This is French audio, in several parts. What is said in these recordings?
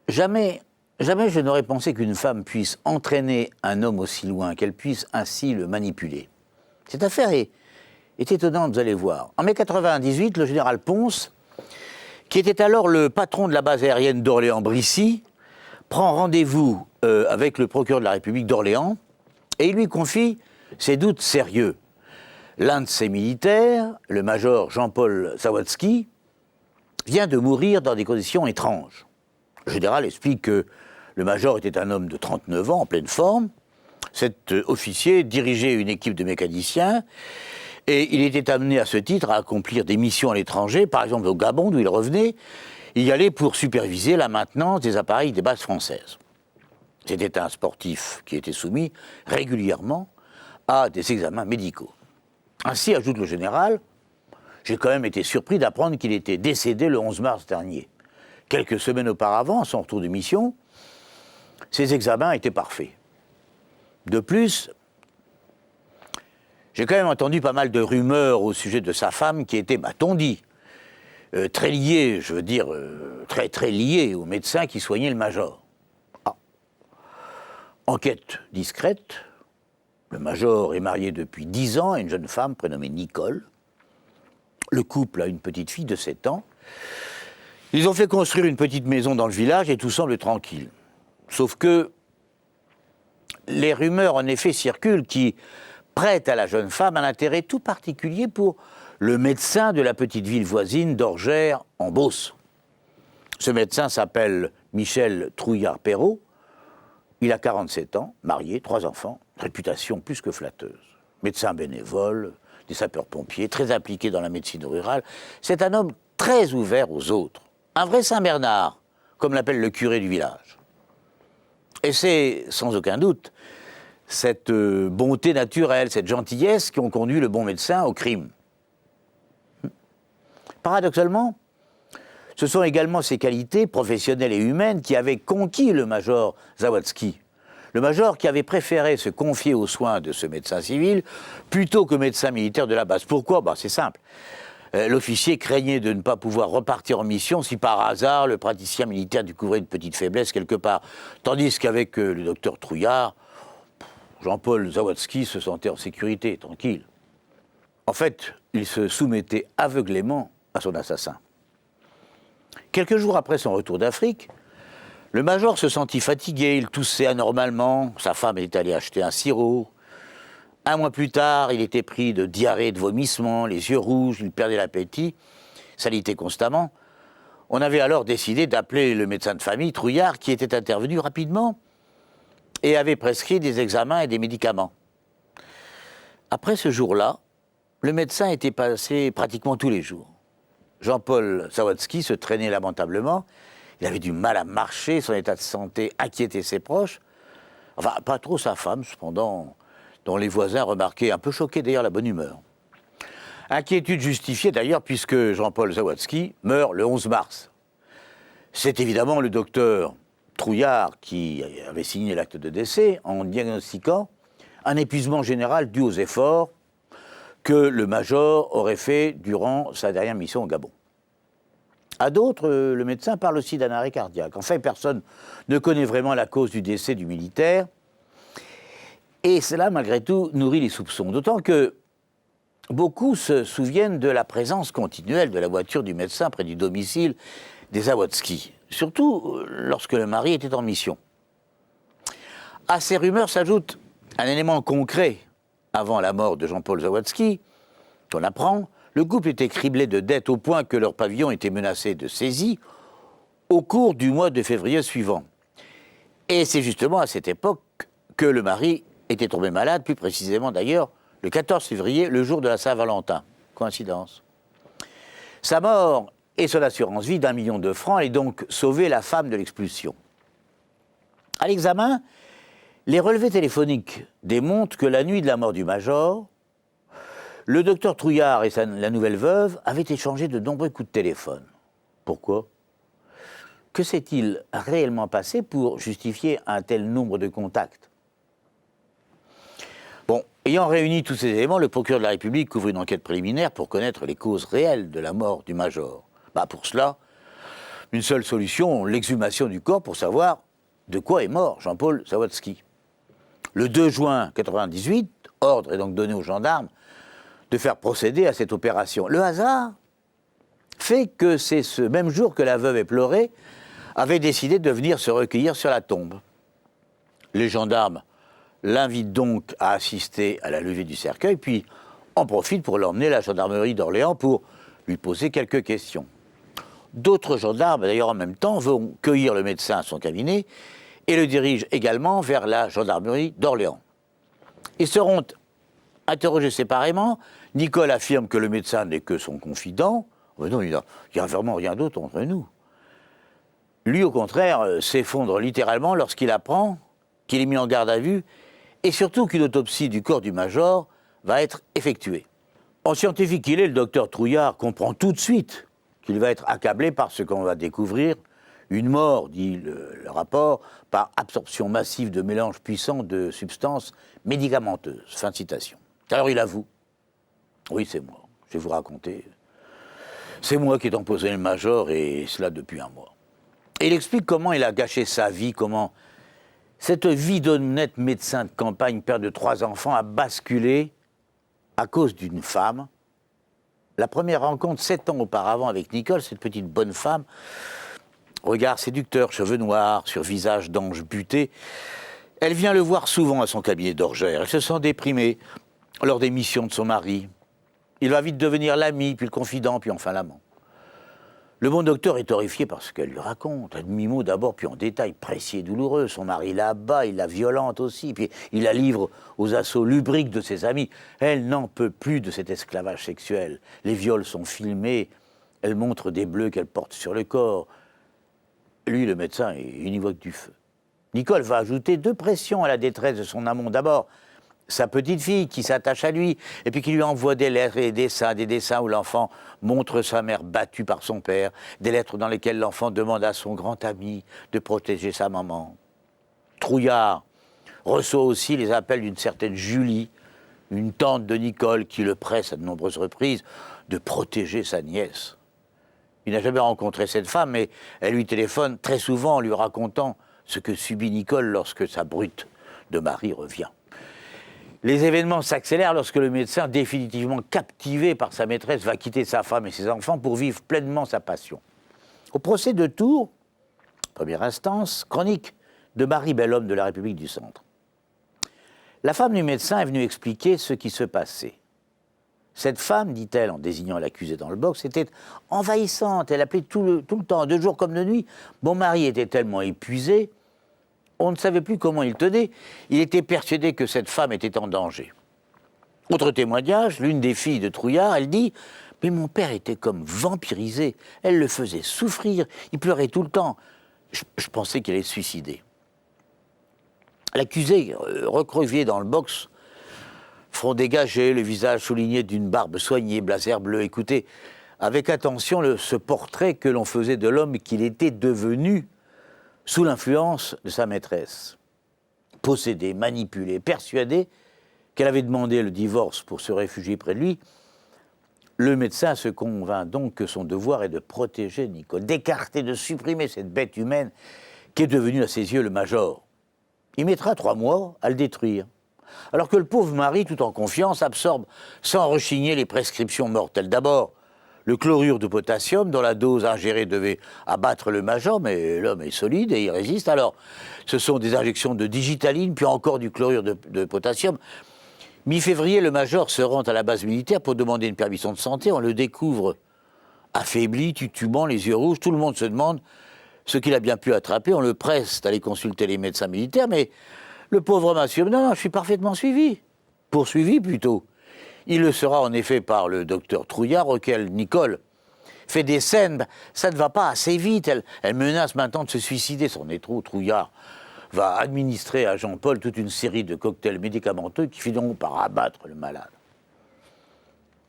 Jamais, jamais je n'aurais pensé qu'une femme puisse entraîner un homme aussi loin, qu'elle puisse ainsi le manipuler. Cette affaire est étonnante, vous allez voir. En mai 98, le général Ponce, qui était alors le patron de la base aérienne d'Orléans-Brissy, prend rendez-vous avec le procureur de la République d'Orléans et il lui confie ses doutes sérieux. L'un de ses militaires, le major Jean-Paul Zawadzki, vient de mourir dans des conditions étranges. Le général explique que le major était un homme de 39 ans, en pleine forme. Cet officier dirigeait une équipe de mécaniciens et il était amené à ce titre à accomplir des missions à l'étranger, par exemple au Gabon, d'où il revenait. Il y allait pour superviser la maintenance des appareils des bases françaises. C'était un sportif qui était soumis régulièrement à des examens médicaux. Ainsi, ajoute le général, j'ai quand même été surpris d'apprendre qu'il était décédé le 11 mars dernier. Quelques semaines auparavant, à son retour de mission, ses examens étaient parfaits. De plus, j'ai quand même entendu pas mal de rumeurs au sujet de sa femme qui était, m'a-t-on dit, très liée, je veux dire, très liée au médecin qui soignait le major. Ah. Enquête discrète, le major est marié depuis 10 ans à une jeune femme prénommée Nicole. Le couple a une petite fille de 7 ans. Ils ont fait construire une petite maison dans le village et tout semble tranquille. Sauf que les rumeurs, en effet, circulent qui prêtent à la jeune femme un intérêt tout particulier pour le médecin de la petite ville voisine d'Orgères, en Beauce. Ce médecin s'appelle Michel Trouillard-Perrault. Il a 47 ans, marié, 3 enfants, réputation plus que flatteuse. Médecin bénévole, des sapeurs-pompiers, très impliqué dans la médecine rurale. C'est un homme très ouvert aux autres. Un vrai Saint-Bernard, comme l'appelle le curé du village. Et c'est, sans aucun doute, cette bonté naturelle, cette gentillesse qui ont conduit le bon médecin au crime. Paradoxalement, ce sont également ces qualités professionnelles et humaines qui avaient conquis le major Zawadzki. Le major qui avait préféré se confier aux soins de ce médecin civil plutôt que médecin militaire de la base. Pourquoi ? C'est simple. L'officier craignait de ne pas pouvoir repartir en mission si par hasard le praticien militaire découvrait une petite faiblesse quelque part. Tandis qu'avec le docteur Trouillard, Jean-Paul Zawadzki se sentait en sécurité, tranquille. En fait, il se soumettait aveuglément à son assassin. Quelques jours après son retour d'Afrique, le major se sentit fatigué, il toussait anormalement, sa femme était allée acheter un sirop. 1 mois plus tard, il était pris de diarrhée, de vomissements, les yeux rouges, il perdait l'appétit, salitait constamment. On avait alors décidé d'appeler le médecin de famille, Trouillard, qui était intervenu rapidement et avait prescrit des examens et des médicaments. Après ce jour-là, le médecin était passé pratiquement tous les jours. Jean-Paul Zawadzki se traînait lamentablement, il avait du mal à marcher, son état de santé inquiétait ses proches. Enfin, pas trop sa femme, cependant, dont les voisins remarquaient, un peu choqués d'ailleurs, la bonne humeur. Inquiétude justifiée d'ailleurs, puisque Jean-Paul Zawadzki meurt le 11 mars. C'est évidemment le docteur Trouillard qui avait signé l'acte de décès en diagnostiquant un épuisement général dû aux efforts que le major aurait fait durant sa dernière mission au Gabon. À d'autres, le médecin parle aussi d'un arrêt cardiaque. Enfin, personne ne connaît vraiment la cause du décès du militaire. Et cela, malgré tout, nourrit les soupçons. D'autant que beaucoup se souviennent de la présence continuelle de la voiture du médecin près du domicile des Zawadzki, surtout lorsque le mari était en mission. À ces rumeurs s'ajoute un élément concret. Avant la mort de Jean-Paul Zawadzki, on apprend, le couple était criblé de dettes au point que leur pavillon était menacé de saisie au cours du mois de février suivant. Et c'est justement à cette époque que le mari était tombé malade, plus précisément d'ailleurs le 14 février, le jour de la Saint-Valentin. Coïncidence. Sa mort et son assurance vie d'1 million de francs allaient donc sauver la femme de l'expulsion. À l'examen, les relevés téléphoniques démontrent que la nuit de la mort du major, le docteur Trouillard et la nouvelle veuve avaient échangé de nombreux coups de téléphone. Pourquoi ? Que s'est-il réellement passé pour justifier un tel nombre de contacts ? Bon, ayant réuni tous ces éléments, le procureur de la République ouvre une enquête préliminaire pour connaître les causes réelles de la mort du major. Pour cela, une seule solution, l'exhumation du corps pour savoir de quoi est mort Jean-Paul Zawadzki. Le 2 juin 1998, ordre est donc donné aux gendarmes de faire procéder à cette opération. Le hasard fait que c'est ce même jour que la veuve éplorée avait décidé de venir se recueillir sur la tombe. Les gendarmes l'invitent donc à assister à la levée du cercueil, puis en profitent pour l'emmener à la gendarmerie d'Orléans pour lui poser quelques questions. D'autres gendarmes, d'ailleurs en même temps, vont cueillir le médecin à son cabinet et le dirigent également vers la gendarmerie d'Orléans. Ils seront interrogés séparément. Nicole affirme que le médecin n'est que son confident. Mais non, il n'y a vraiment rien d'autre entre nous. Lui, au contraire, s'effondre littéralement lorsqu'il apprend qu'il est mis en garde à vue et surtout qu'une autopsie du corps du major va être effectuée. En scientifique qu'il est, le docteur Trouillard comprend tout de suite qu'il va être accablé par ce qu'on va découvrir, une mort, dit le rapport, par absorption massive de mélanges puissants de substances médicamenteuses. Fin de citation. Alors il avoue, oui c'est moi, je vais vous raconter, c'est moi qui ai empoisonné le major et cela depuis un mois. Et il explique comment il a gâché sa vie, comment cette vie d'honnête médecin de campagne, père de 3 enfants, a basculé à cause d'une femme. La première rencontre 7 ans auparavant avec Nicole, cette petite bonne femme, regard séducteur, cheveux noirs, sur visage d'ange buté, elle vient le voir souvent à son cabinet d'Orgères. Elle se sent déprimée lors des missions de son mari. Il va vite devenir l'ami, puis le confident, puis enfin l'amant. Le bon docteur est horrifié par ce qu'elle lui raconte, à demi-mot d'abord, puis en détail précis et douloureux. Son mari la bat, il la violente aussi, puis il la livre aux assauts lubriques de ses amis. Elle n'en peut plus de cet esclavage sexuel. Les viols sont filmés, elle montre des bleus qu'elle porte sur le corps. Lui, le médecin, il y voit que du feu. Nicole va ajouter 2 pressions à la détresse de son amant. D'abord, sa petite fille qui s'attache à lui, et puis qui lui envoie des lettres et des dessins où l'enfant montre sa mère battue par son père, des lettres dans lesquelles l'enfant demande à son grand ami de protéger sa maman. Trouillard reçoit aussi les appels d'une certaine Julie, une tante de Nicole qui le presse à de nombreuses reprises de protéger sa nièce. Il n'a jamais rencontré cette femme, mais elle lui téléphone très souvent en lui racontant ce que subit Nicole lorsque sa brute de mari revient. Les événements s'accélèrent lorsque le médecin, définitivement captivé par sa maîtresse, va quitter sa femme et ses enfants pour vivre pleinement sa passion. Au procès de Tours, première instance, chronique de Marie Belhomme de la République du Centre. La femme du médecin est venue expliquer ce qui se passait. Cette femme, dit-elle en désignant l'accusé dans le box, était envahissante. Elle appelait tout le temps, de jour comme de nuit. Mon mari était tellement épuisé, on ne savait plus comment il tenait. Il était persuadé que cette femme était en danger. Autre témoignage, l'une des filles de Trouillard, elle dit « Mais mon père était comme vampirisé. Elle le faisait souffrir. Il pleurait tout le temps. Je pensais qu'il allait se suicider. » L'accusé, recroquevillé dans le box, front dégagé, le visage souligné d'une barbe soignée, blazer bleu. Écoutez avec attention ce portrait que l'on faisait de l'homme qu'il était devenu sous l'influence de sa maîtresse. Possédé, manipulé, persuadé qu'elle avait demandé le divorce pour se réfugier près de lui, le médecin se convainc donc que son devoir est de protéger Nicole, d'écarter, de supprimer cette bête humaine qui est devenue à ses yeux le major. Il mettra 3 mois à le détruire. Alors que le pauvre mari, tout en confiance, absorbe sans rechigner les prescriptions mortelles. D'abord, le chlorure de potassium, dont la dose ingérée devait abattre le major, mais l'homme est solide et il résiste. Alors, ce sont des injections de digitaline, puis encore du chlorure de potassium. Mi-février, le major se rend à la base militaire pour demander une permission de santé. On le découvre affaibli, titubant, les yeux rouges. Tout le monde se demande ce qu'il a bien pu attraper. On le presse d'aller consulter les médecins militaires, mais le pauvre homme assure « Non, je suis parfaitement suivi. » Poursuivi, plutôt. Il le sera en effet par le docteur Trouillard, auquel Nicole fait des scènes. Ça ne va pas assez vite. Elle menace maintenant de se suicider. Son étrou, Trouillard, va administrer à Jean-Paul toute une série de cocktails médicamenteux qui finiront par abattre le malade.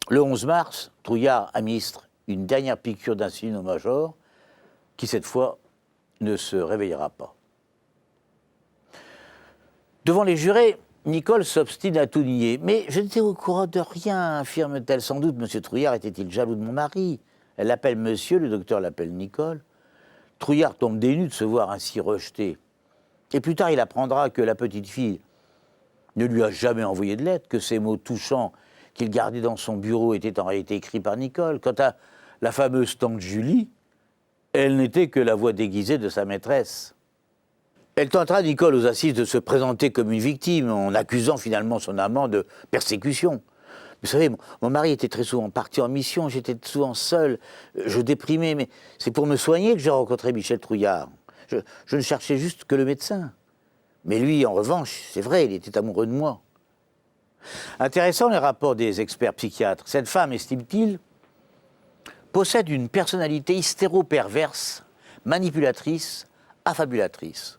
Le 11 mars, Trouillard administre une dernière piqûre d'insuline au major, qui cette fois ne se réveillera pas. Devant les jurés, Nicole s'obstine à tout nier. « Mais je n'étais au courant de rien, affirme-t-elle. Sans doute, M. Trouillard était-il jaloux de mon mari. » Elle l'appelle monsieur, le docteur l'appelle Nicole. Trouillard tombe des nues de se voir ainsi rejeté. Et plus tard, il apprendra que la petite fille ne lui a jamais envoyé de lettre, que ces mots touchants qu'il gardait dans son bureau étaient en réalité écrits par Nicole. Quant à la fameuse tante Julie, elle n'était que la voix déguisée de sa maîtresse. Elle tentera, Nicole, aux assises, de se présenter comme une victime, en accusant finalement son amant de persécution. Vous savez, mon mari était très souvent parti en mission, j'étais souvent seul, je déprimais, mais c'est pour me soigner que j'ai rencontré Michel Trouillard. Je ne cherchais juste que le médecin. Mais lui, en revanche, c'est vrai, il était amoureux de moi. Intéressant les rapports des experts psychiatres. Cette femme, estime-t-il, possède une personnalité hystéro-perverse, manipulatrice, affabulatrice.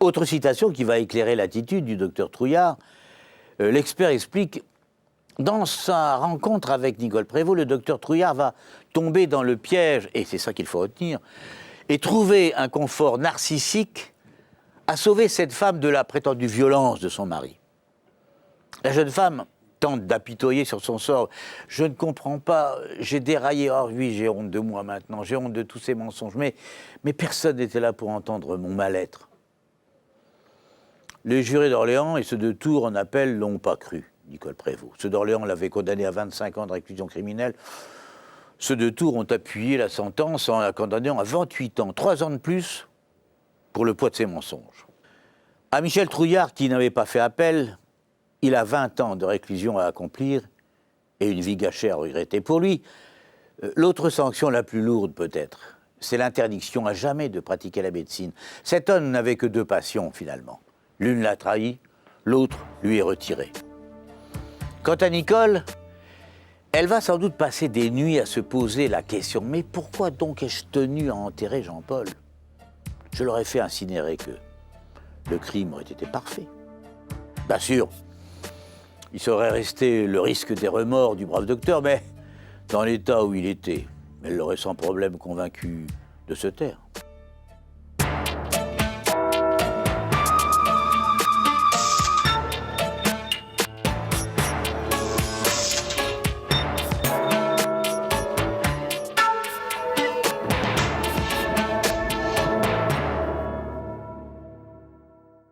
Autre citation qui va éclairer l'attitude du docteur Trouillard. L'expert explique, dans sa rencontre avec Nicole Prévost, le docteur Trouillard va tomber dans le piège, et c'est ça qu'il faut retenir, et trouver un confort narcissique à sauver cette femme de la prétendue violence de son mari. La jeune femme tente d'apitoyer sur son sort. « Je ne comprends pas, j'ai déraillé, oh oui, j'ai honte de moi maintenant, j'ai honte de tous ces mensonges, mais personne n'était là pour entendre mon mal-être. » Les jurés d'Orléans et ceux de Tours en appel l'ont pas cru, Nicole Prévost. Ceux d'Orléans l'avaient condamné à 25 ans de réclusion criminelle. Ceux de Tours ont appuyé la sentence en la condamnant à 28 ans, 3 ans de plus pour le poids de ses mensonges. À Michel Trouillard, qui n'avait pas fait appel, il a 20 ans de réclusion à accomplir et une vie gâchée à regretter. Pour lui, l'autre sanction la plus lourde peut-être, c'est l'interdiction à jamais de pratiquer la médecine. Cet homme n'avait que 2 passions finalement. L'une l'a trahi, l'autre lui est retirée. Quant à Nicole, elle va sans doute passer des nuits à se poser la question « Mais pourquoi donc ai-je tenu à enterrer Jean-Paul ? Je l'aurais fait incinérer que le crime aurait été parfait. » Bien sûr, il serait resté le risque des remords du brave docteur, mais dans l'état où il était, elle l'aurait sans problème convaincu de se taire.